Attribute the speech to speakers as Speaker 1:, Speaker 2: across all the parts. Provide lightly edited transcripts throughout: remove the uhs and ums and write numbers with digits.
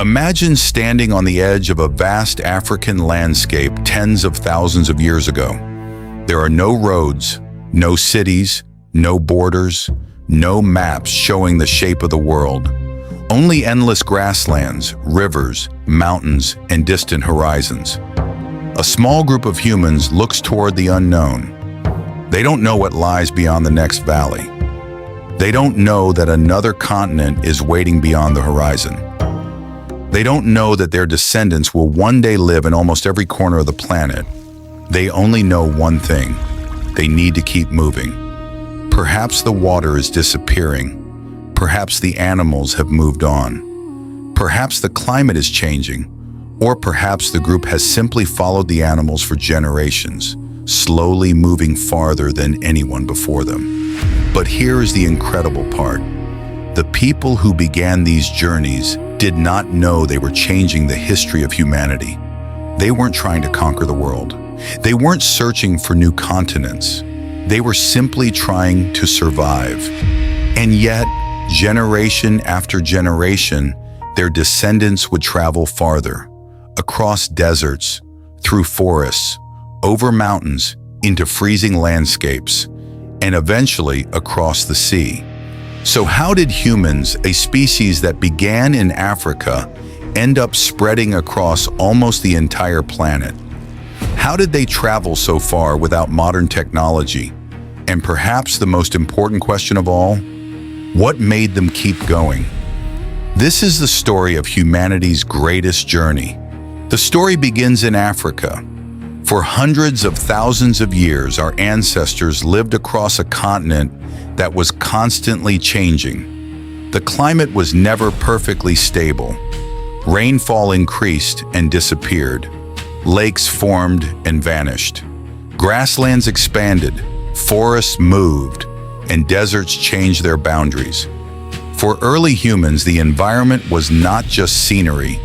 Speaker 1: Imagine standing on the edge of a vast African landscape tens of thousands of years ago. There are no roads, no cities, no borders, no maps showing the shape of the world. Only endless grasslands, rivers, mountains, and distant horizons. A small group of humans looks toward the unknown. They don't know what lies beyond the next valley. They don't know that another continent is waiting beyond the horizon. They don't know that their descendants will one day live in almost every corner of the planet. They only know one thing: they need to keep moving. Perhaps the water is disappearing. Perhaps the animals have moved on. Perhaps the climate is changing. Or perhaps the group has simply followed the animals for generations, slowly moving farther than anyone before them. But here is the incredible part. The people who began these journeys did not know they were changing the history of humanity. They weren't trying to conquer the world. They weren't searching for new continents. They were simply trying to survive. And yet, generation after generation, their descendants would travel farther, across deserts, through forests, over mountains, into freezing landscapes, and eventually across the sea. So how did humans, a species that began in Africa, end up spreading across almost the entire planet? How did they travel so far without modern technology? And perhaps the most important question of all, what made them keep going? This is the story of humanity's greatest journey. The story begins in Africa. For hundreds of thousands of years, our ancestors lived across a continent that was constantly changing. The climate was never perfectly stable. Rainfall increased and disappeared. Lakes formed and vanished. Grasslands expanded, forests moved, and deserts changed their boundaries. For early humans, the environment was not just scenery.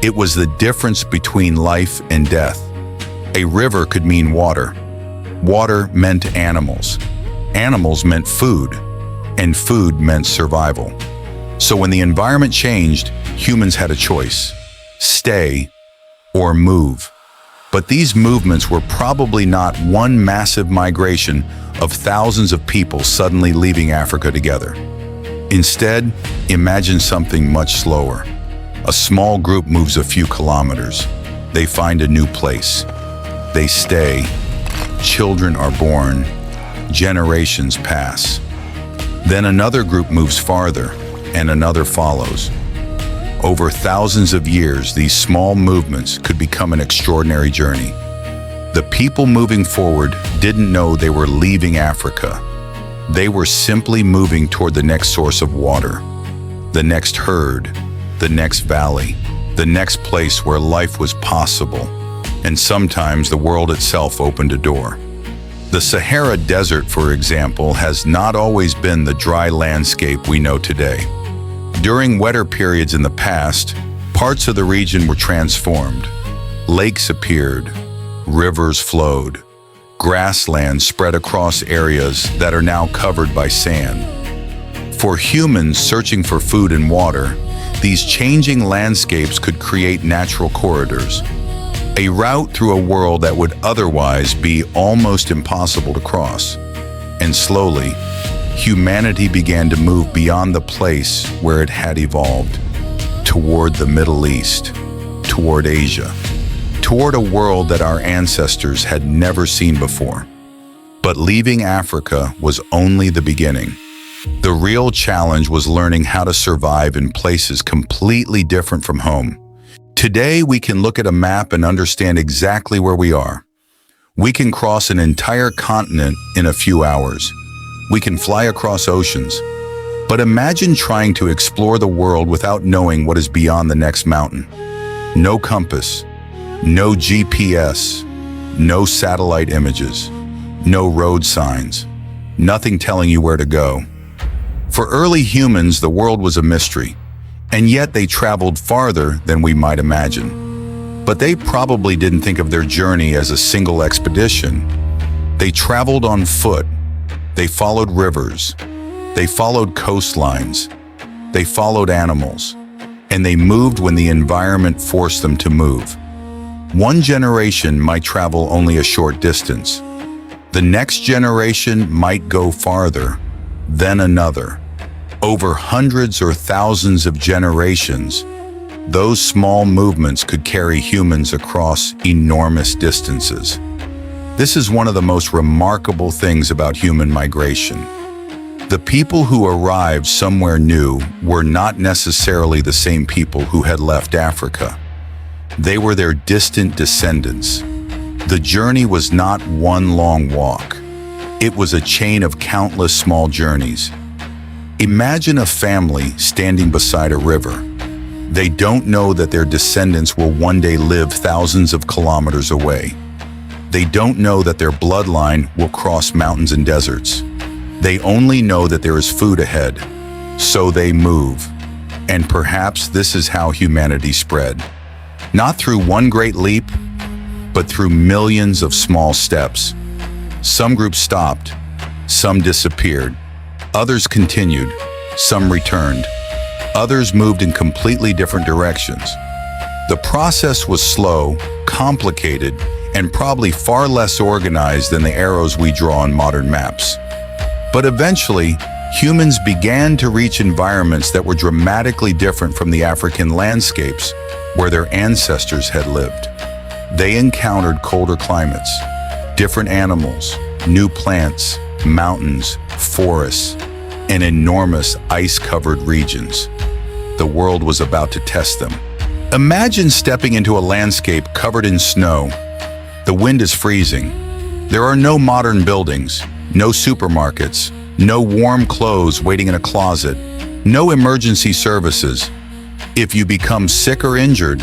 Speaker 1: It was the difference between life and death. A river could mean water. Water meant animals. Animals meant food. And food meant survival. So when the environment changed, humans had a choice: stay or move. But these movements were probably not one massive migration of thousands of people suddenly leaving Africa together. Instead, imagine something much slower. A small group moves a few kilometers. They find a new place. They stay. Children are born. Generations pass. Then another group moves farther, and another follows. Over thousands of years, these small movements could become an extraordinary journey. The people moving forward didn't know they were leaving Africa. They were simply moving toward the next source of water, the next herd, the next valley, the next place where life was possible. And sometimes the world itself opened a door. The Sahara Desert, for example, has not always been the dry landscape we know today. During wetter periods in the past, parts of the region were transformed. Lakes appeared, rivers flowed, grasslands spread across areas that are now covered by sand. For humans searching for food and water, these changing landscapes could create natural corridors, a route through a world that would otherwise be almost impossible to cross. And slowly, humanity began to move beyond the place where it had evolved, toward the Middle East, toward Asia, toward a world that our ancestors had never seen before. But leaving Africa was only the beginning. The real challenge was learning how to survive in places completely different from home. Today, we can look at a map and understand exactly where we are. We can cross an entire continent in a few hours. We can fly across oceans. But imagine trying to explore the world without knowing what is beyond the next mountain. No compass, no GPS, no satellite images, no road signs, nothing telling you where to go. For early humans, the world was a mystery, and yet they traveled farther than we might imagine. But they probably didn't think of their journey as a single expedition. They traveled on foot. They followed rivers. They followed coastlines. They followed animals. and they moved when the environment forced them to move. One generation might travel only a short distance. The next generation might go farther, then another. Over hundreds or thousands of generations, those small movements could carry humans across enormous distances. This is one of the most remarkable things about human migration. The people who arrived somewhere new were not necessarily the same people who had left Africa. They were their distant descendants. The journey was not one long walk. It was a chain of countless small journeys. Imagine a family standing beside a river. They don't know that their descendants will one day live thousands of kilometers away. They don't know that their bloodline will cross mountains and deserts. They only know that there is food ahead, so they move. And perhaps this is how humanity spread. Not through one great leap, but through millions of small steps. Some groups stopped, some disappeared, others continued, some returned, others moved in completely different directions. The process was slow, complicated, and probably far less organized than the arrows we draw on modern maps. But eventually, humans began to reach environments that were dramatically different from the African landscapes where their ancestors had lived. They encountered colder climates, different animals, new plants, mountains, forests, and enormous ice-covered regions. The world was about to test them. Imagine stepping into a landscape covered in snow. The wind is freezing. There are no modern buildings, no supermarkets, no warm clothes waiting in a closet, no emergency services. If you become sick or injured,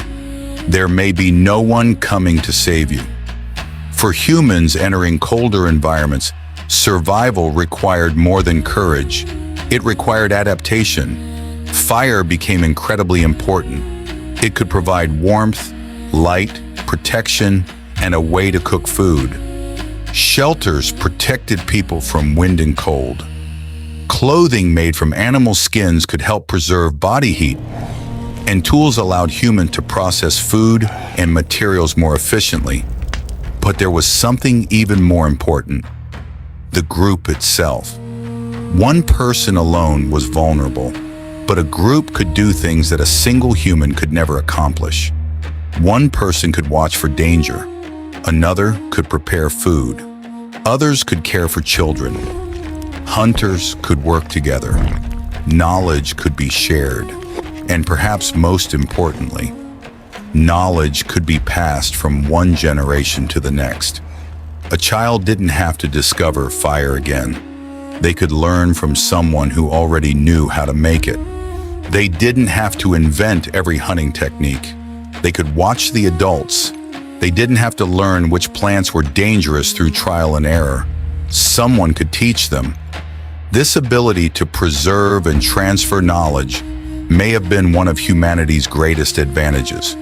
Speaker 1: there may be no one coming to save you. For humans entering colder environments, survival required more than courage. It required adaptation. Fire became incredibly important. It could provide warmth, light, protection, and a way to cook food. Shelters protected people from wind and cold. Clothing made from animal skins could help preserve body heat, and tools allowed humans to process food and materials more efficiently. But there was something even more important: the group itself. One person alone was vulnerable, but a group could do things that a single human could never accomplish. One person could watch for danger. Another could prepare food. Others could care for children. Hunters could work together. Knowledge could be shared. And perhaps most importantly, knowledge could be passed from one generation to the next. A child didn't have to discover fire again. They could learn from someone who already knew how to make it. They didn't have to invent every hunting technique. They could watch the adults. They didn't have to learn which plants were dangerous through trial and error. Someone could teach them. This ability to preserve and transfer knowledge may have been one of humanity's greatest advantages.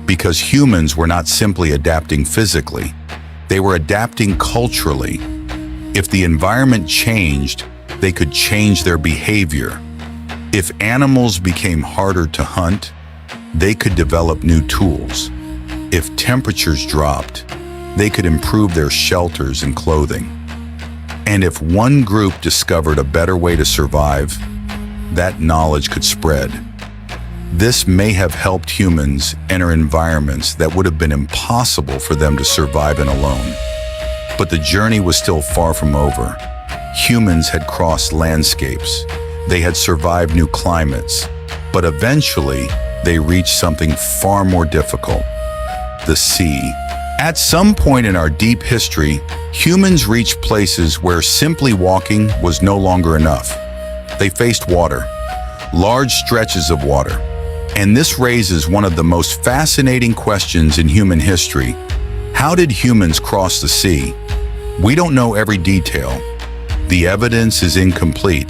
Speaker 1: Because humans were not simply adapting physically, they were adapting culturally. If the environment changed, they could change their behavior. If animals became harder to hunt, they could develop new tools. If temperatures dropped, they could improve their shelters and clothing. And if one group discovered a better way to survive, that knowledge could spread. This may have helped humans enter environments that would have been impossible for them to survive in alone. But the journey was still far from over. Humans had crossed landscapes. They had survived new climates. But eventually, they reached something far more difficult: the sea. At some point in our deep history, humans reached places where simply walking was no longer enough. They faced water, large stretches of water. And this raises one of the most fascinating questions in human history. How did humans cross the sea? We don't know every detail. The evidence is incomplete.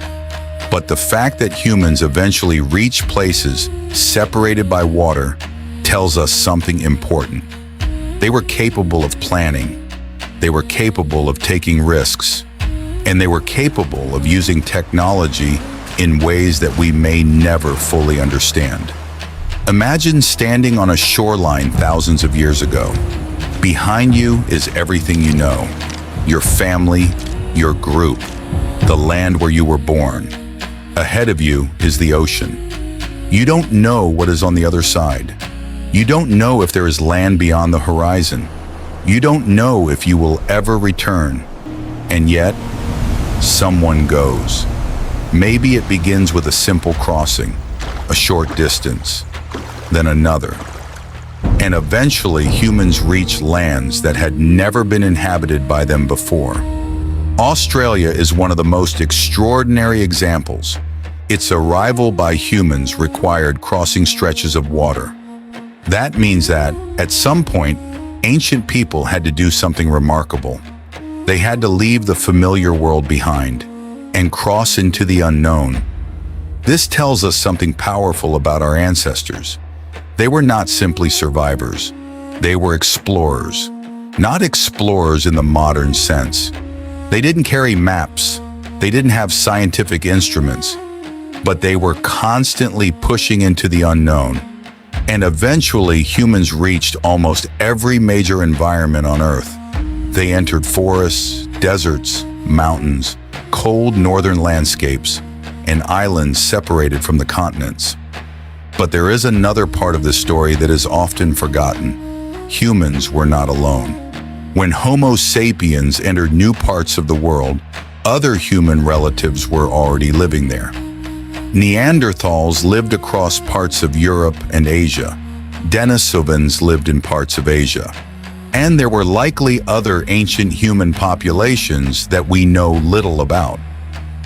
Speaker 1: But the fact that humans eventually reached places separated by water tells us something important. They were capable of planning. They were capable of taking risks. And they were capable of using technology in ways that we may never fully understand. Imagine standing on a shoreline thousands of years ago. Behind you is everything you know, your family, your group, the land where you were born. Ahead of you is the ocean. You don't know what is on the other side. You don't know if there is land beyond the horizon. You don't know if you will ever return. And yet, someone goes. Maybe it begins with a simple crossing, a short distance, then another. And eventually humans reach lands that had never been inhabited by them before. Australia is one of the most extraordinary examples. Its arrival by humans required crossing stretches of water. That means that, at some point, ancient people had to do something remarkable. They had to leave the familiar world behind and cross into the unknown. This tells us something powerful about our ancestors. They were not simply survivors. They were explorers. Not explorers in the modern sense. They didn't carry maps. They didn't have scientific instruments. But they were constantly pushing into the unknown. And eventually, humans reached almost every major environment on Earth. They entered forests, deserts, mountains, cold northern landscapes, and islands separated from the continents. But there is another part of this story that is often forgotten. Humans were not alone. When Homo sapiens entered new parts of the world, other human relatives were already living there. Neanderthals lived across parts of Europe and Asia. Denisovans lived in parts of Asia. And there were likely other ancient human populations that we know little about.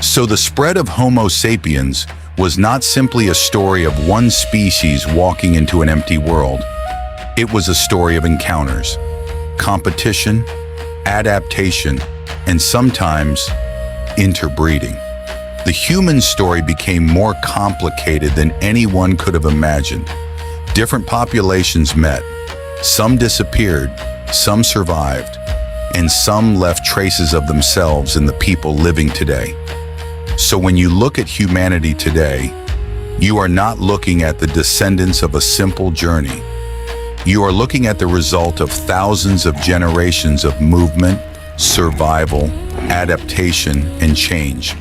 Speaker 1: So the spread of Homo sapiens was not simply a story of one species walking into an empty world. It was a story of encounters, competition, adaptation, and sometimes interbreeding. The human story became more complicated than anyone could have imagined. Different populations met. Some disappeared, some survived, and some left traces of themselves in the people living today. So when you look at humanity today, you are not looking at the descendants of a simple journey. You are looking at the result of thousands of generations of movement, survival, adaptation, and change.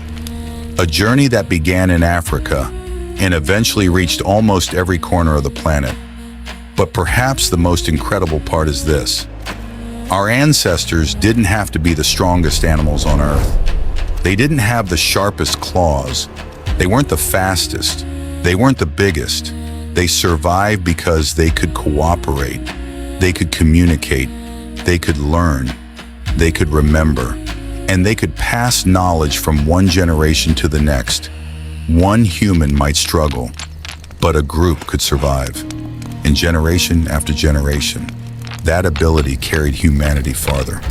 Speaker 1: A journey that began in Africa and eventually reached almost every corner of the planet. But perhaps the most incredible part is this. Our ancestors didn't have to be the strongest animals on Earth. They didn't have the sharpest claws. They weren't the fastest. They weren't the biggest. They survived because they could cooperate. They could communicate. They could learn. They could remember. And they could pass knowledge from one generation to the next. One human might struggle, but a group could survive. And generation after generation, that ability carried humanity farther.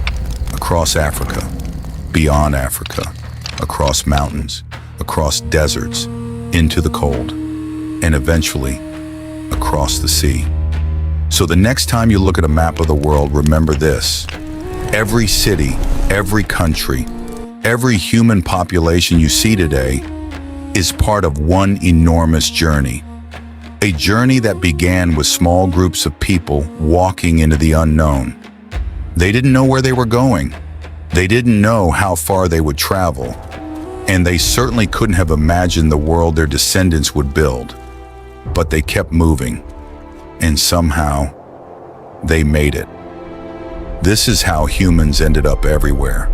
Speaker 1: Across Africa, beyond Africa, across mountains, across deserts, into the cold, and eventually across the sea. So the next time you look at a map of the world, remember this. Every city, every country, every human population you see today is part of one enormous journey. A journey that began with small groups of people walking into the unknown. They didn't know where they were going. They didn't know how far they would travel. And they certainly couldn't have imagined the world their descendants would build. But they kept moving. And somehow, they made it. This is how humans ended up everywhere.